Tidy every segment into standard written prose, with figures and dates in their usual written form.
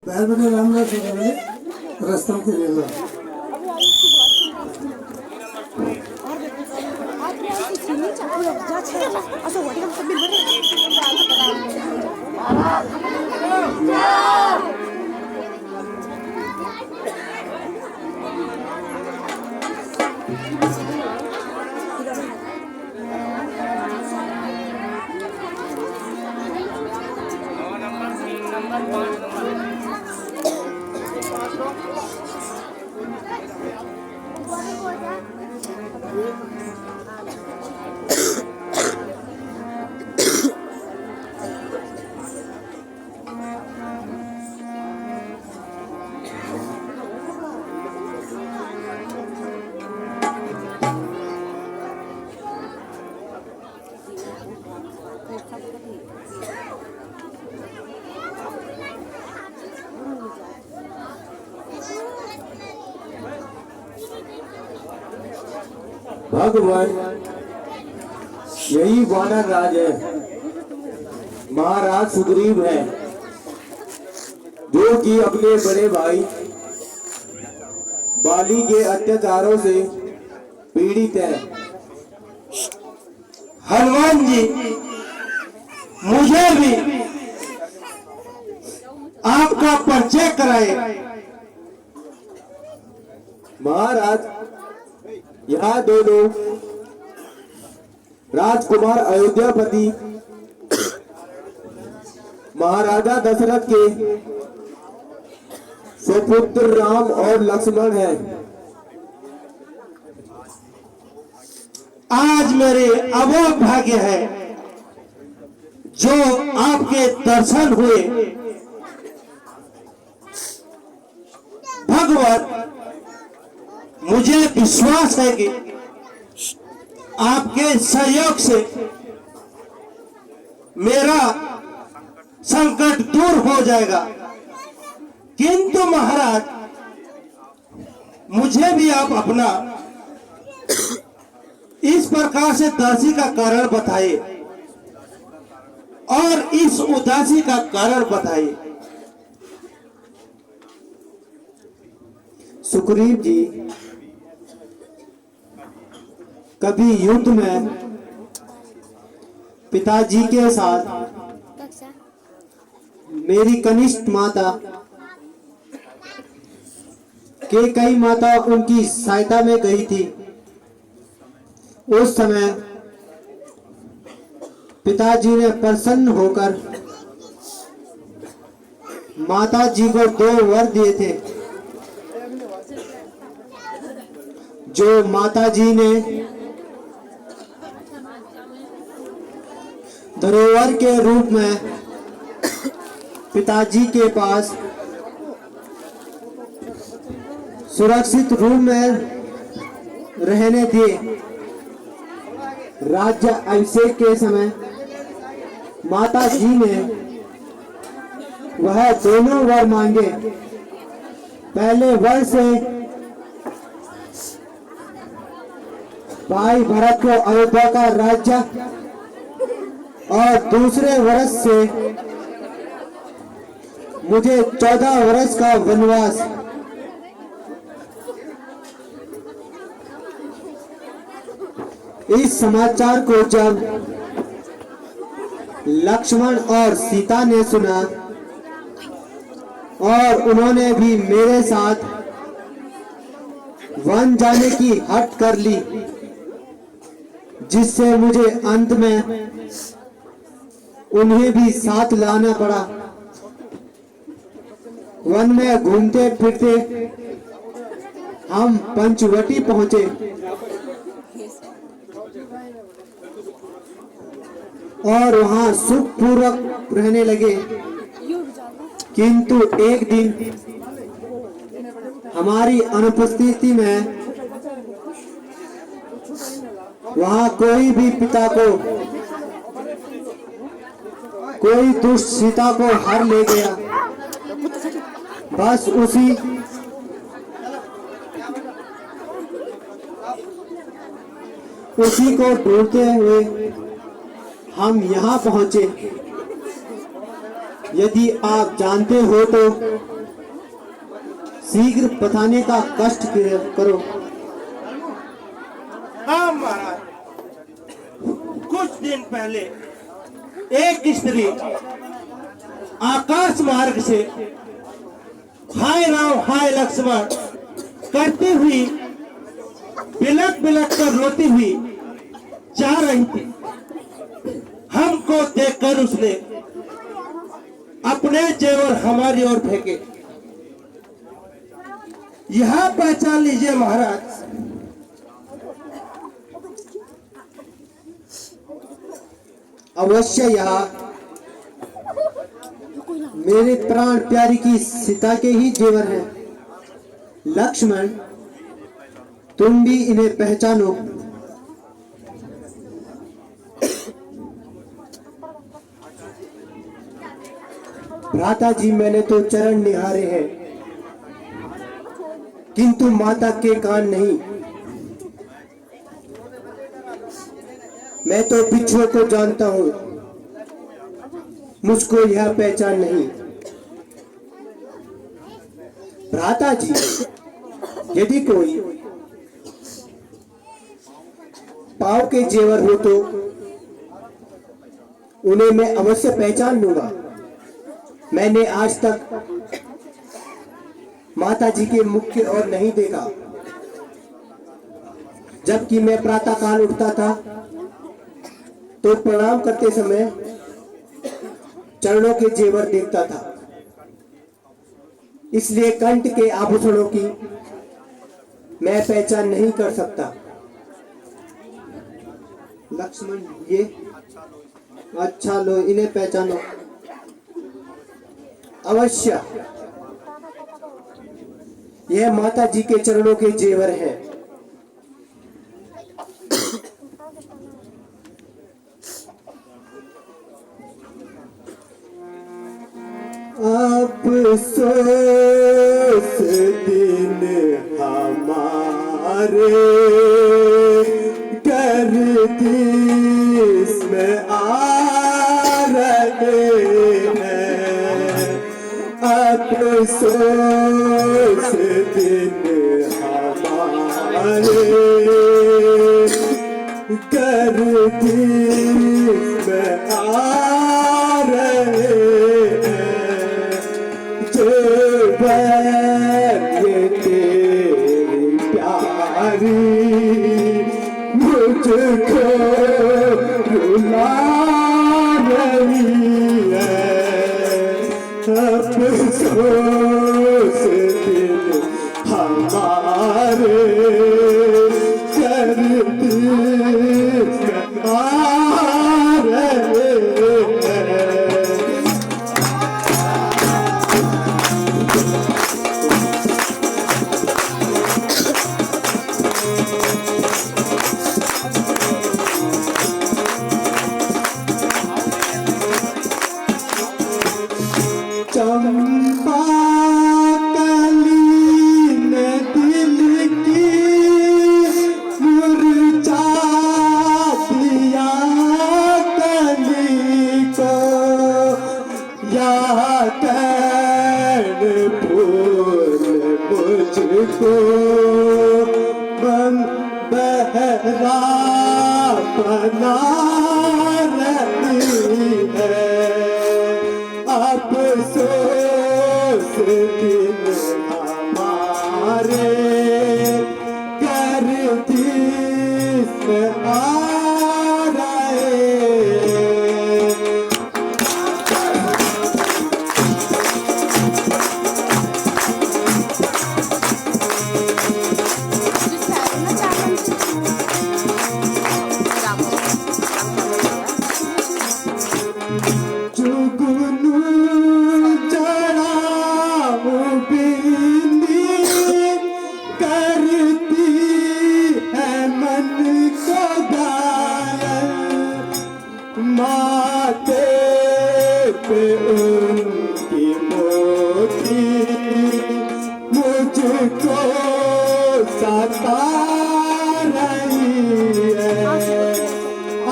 बाहेर रामला ठिकाणी रस्ता केलेला भगवान यही वानर राज है, महाराज सुग्रीव है, जो कि अपने बड़े भाई बाली के अत्याचारों से पीड़ित है। हनुमान जी, मुझे भी आपका परिचय कराए। महाराज, यहाँ दोनों राजकुमार अयोध्यापति महाराजा दशरथ के सुपुत्र राम और लक्ष्मण हैं। आज मेरे अमोघ भाग्य है जो आपके दर्शन हुए। भगवान, मुझे विश्वास है कि आपके सहयोग से मेरा संकट दूर हो जाएगा। किंतु महाराज, मुझे भी आप अपना इस प्रकार से दासी का कारण बताइए और इस उदासी का कारण बताइए। सुग्रीव जी, कभी युद्ध में पिताजी के साथ मेरी कनिष्ठ माता के कई माता उनकी सहायता में गई थी। उस समय पिताजी ने प्रसन्न होकर माता जी को 2 वर दिए थे, जो माता जी ने धरोहर के रूप में पिताजी के पास सुरक्षित रूप में रहने दिए। राज्य अभिषेक के समय माता जी ने वह दोनों वर मांगे। पहले वर से भाई भरत को अयोध्या का राज्य और दूसरे वर्ष से मुझे 14 वर्ष का वनवास। इस समाचार को जब लक्ष्मण और सीता ने सुना और उन्होंने भी मेरे साथ वन जाने की हट कर ली, जिससे मुझे अंत में उन्हें भी साथ लाना पड़ा। वन में घूमते फिरते हम पंचवटी पहुंचे। और वहां सुखपूर्वक रहने लगे। किंतु एक दिन हमारी अनुपस्थिति में वहां कोई भी पिता को, कोई दुष्ट सीता को हर ले गया। बस उसी को ढूंढते हुए हम यहाँ पहुंचे। यदि आप जानते हो तो शीघ्र बताने का कष्ट करो। हाँ महाराज, कुछ दिन पहले एक स्त्री आकाश मार्ग से हाय राम हाय लक्ष्मण करती हुई बिलक बिलक कर रोती हुई जा रही थी। हमको देखकर उसने अपने जेवर हमारी ओर फेंके। यह पहचान लीजिए महाराज, अवश्य यहाँ मेरे प्राण प्यारी की सीता के ही जेवर हैं। लक्ष्मण, तुम भी इन्हें पहचानो। भ्राता जी, मैंने तो चरण निहारे हैं, किंतु माता के कान नहीं। मैं तो बिच्छुओं को जानता हूं, मुझको यह पहचान नहीं। भ्राता जी, यदि कोई पाँव के जेवर हो तो उन्हें मैं अवश्य पहचान लूंगा। मैंने आज तक माता जी के मुख की ओर नहीं देखा। जबकि मैं प्रातः काल उठता था तो प्रणाम करते समय चरणों के जेवर देखता था, इसलिए कंठ के आभूषणों की मैं पहचान नहीं कर सकता। लक्ष्मण, ये अच्छा लो, इन्हें पहचानो। अवश्य यह माता जी के चरणों के जेवर हैं। अफसोस दिन हमारे गर्दिश में आ रहे हैं। अफसोस दिन हमारे गर्दिश में आ रहे हैं। जो ये तेरी प्यारी मुझको रुला रही है। अफसोस दिन हमारे गर्दिश में आ रहे हैं। चंपा कली ने दिल की मुरझा दिया कली को। या कैन फूल मुझको बहरा बना रही है। अफसोस दिन हमारे गर्दिश में आ रहे। जुगनू चढ़ाऊ बिंदी करती है मन को घायल। माथे पे उनकी मोती मुझको सता रही है।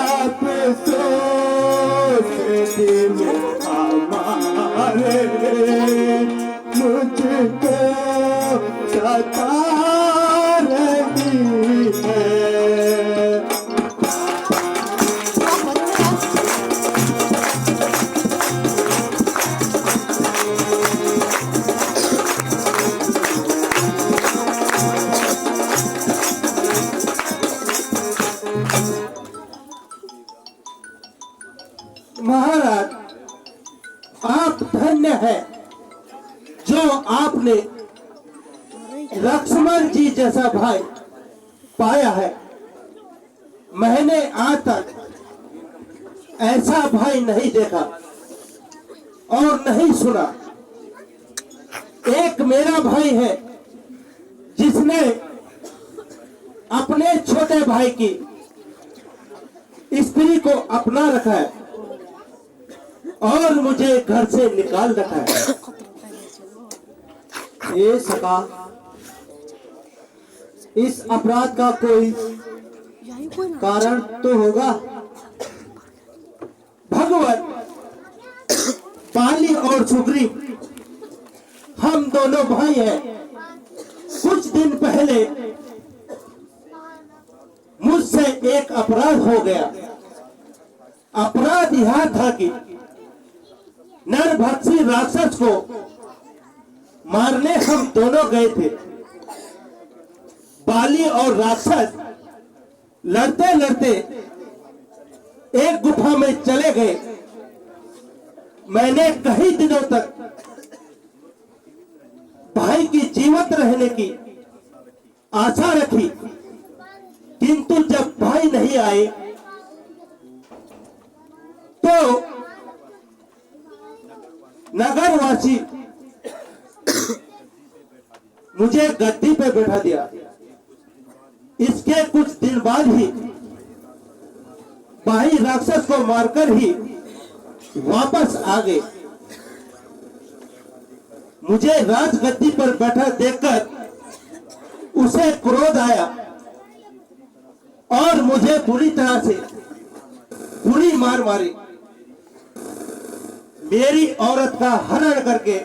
अफसोस दिन हमारे मुझको जो आपने लक्ष्मण जी जैसा भाई पाया है, मैंने आज तक ऐसा भाई नहीं देखा और नहीं सुना। एक मेरा भाई है जिसने अपने छोटे भाई की स्त्री को अपना रखा है और मुझे घर से निकाल रखा है। ये सका, इस अपराध का कोई कारण तो होगा। भगवान, बाली और सुग्रीव हम दोनों भाई हैं। कुछ दिन पहले मुझसे एक अपराध हो गया। अपराध यह था कि नरभक्षी राक्षस को मारने हम दोनों गए थे। बाली और राक्षस लड़ते लड़ते एक गुफा में चले गए। मैंने कई दिनों तक भाई की जीवित रहने की आशा रखी, किंतु जब भाई नहीं आए तो नगरवासी मुझे गद्दी पे बैठा दिया। इसके कुछ दिन बाद ही भाई राक्षस को मारकर ही वापस आ गए। मुझे राजगद्दी पर बैठा देखकर उसे क्रोध आया और मुझे बुरी तरह से बुरी मार मारी। मेरी औरत का हरण करके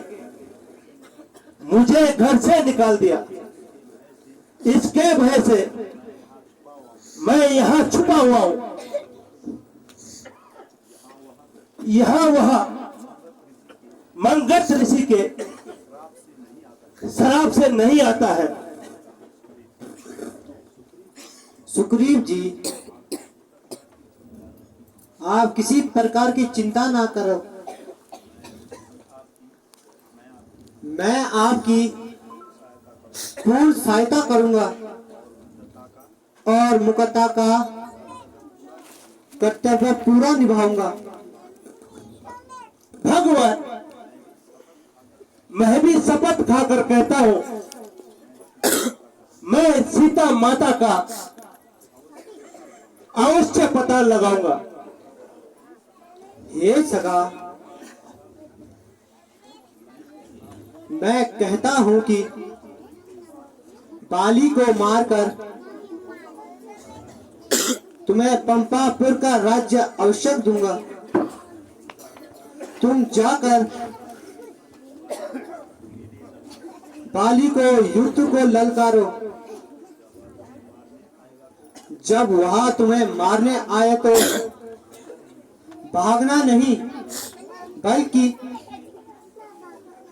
मुझे घर से निकाल दिया। इसके भय से मैं यहां छुपा हुआ हूं। यहां वहां मंगत ऋषि के शराब से नहीं आता है। सुग्रीव जी, आप किसी प्रकार की चिंता ना करो। मैं आपकी पूर्ण सहायता करूंगा और मुकद्दमा का कर्तव्य पूरा निभाऊंगा। भगवान, मैं भी शपथ खाकर कहता हूं, मैं सीता माता का अवश्य पता लगाऊंगा। हे सगा, मैं कहता हूं कि बाली को मारकर तुम्हें पंपापुर का राज्य अवश्य दूंगा। तुम जाकर बाली को युद्ध को ललकारो। जब वहां तुम्हें मारने आए तो भागना नहीं, बल्कि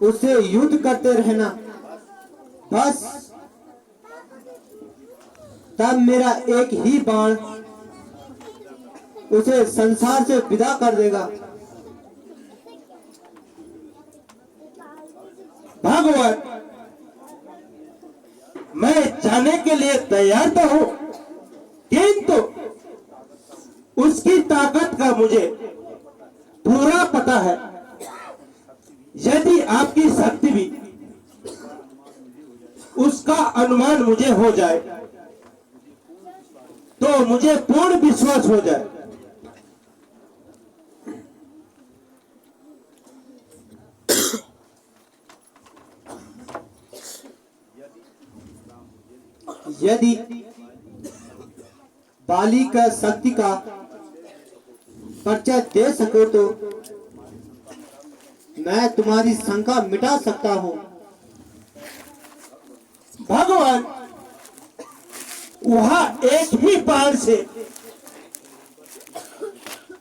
उससे युद्ध करते रहना। बस तब मेरा एक ही बाण उसे संसार से विदा कर देगा। भगवान, मैं जाने के लिए तैयार तो हूं, किंतु उसकी ताकत का मुझे पूरा पता है। यदि आपकी शक्ति भी उसका अनुमान मुझे हो जाए तो मुझे पूर्ण विश्वास हो जाए। यदि बाली का शक्ति का परिचय दे सको तो मैं तुम्हारी शंका मिटा सकता हूं। भगवान, वहां एक ही बाण से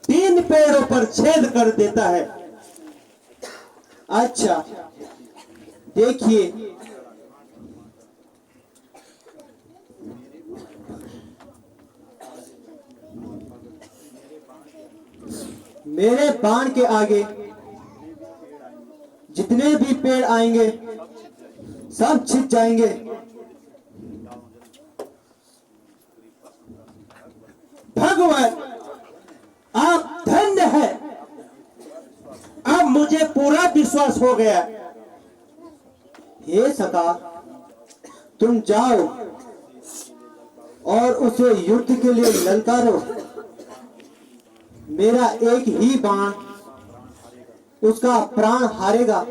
3 पेड़ों पर छेद कर देता है। अच्छा, देखिए, मेरे बाण के आगे जितने भी पेड़ आएंगे सब छिप जाएंगे। भगवान आप धन्य है, अब मुझे पूरा विश्वास हो गया। हे सखा, तुम जाओ और उसे युद्ध के लिए ललकारो। मेरा एक ही बाण उसका प्राण हारेगा,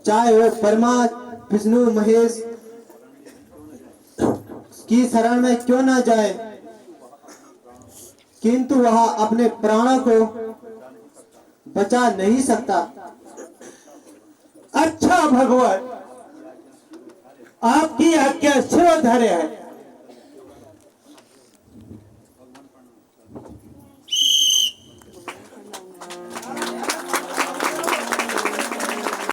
चाहे वो ब्रह्मा विष्णु महेश की शरण में क्यों ना जाए, किंतु वह अपने प्राणों को बचा नहीं सकता। अच्छा भगवान, आपकी आज्ञा शिरोधार्य है।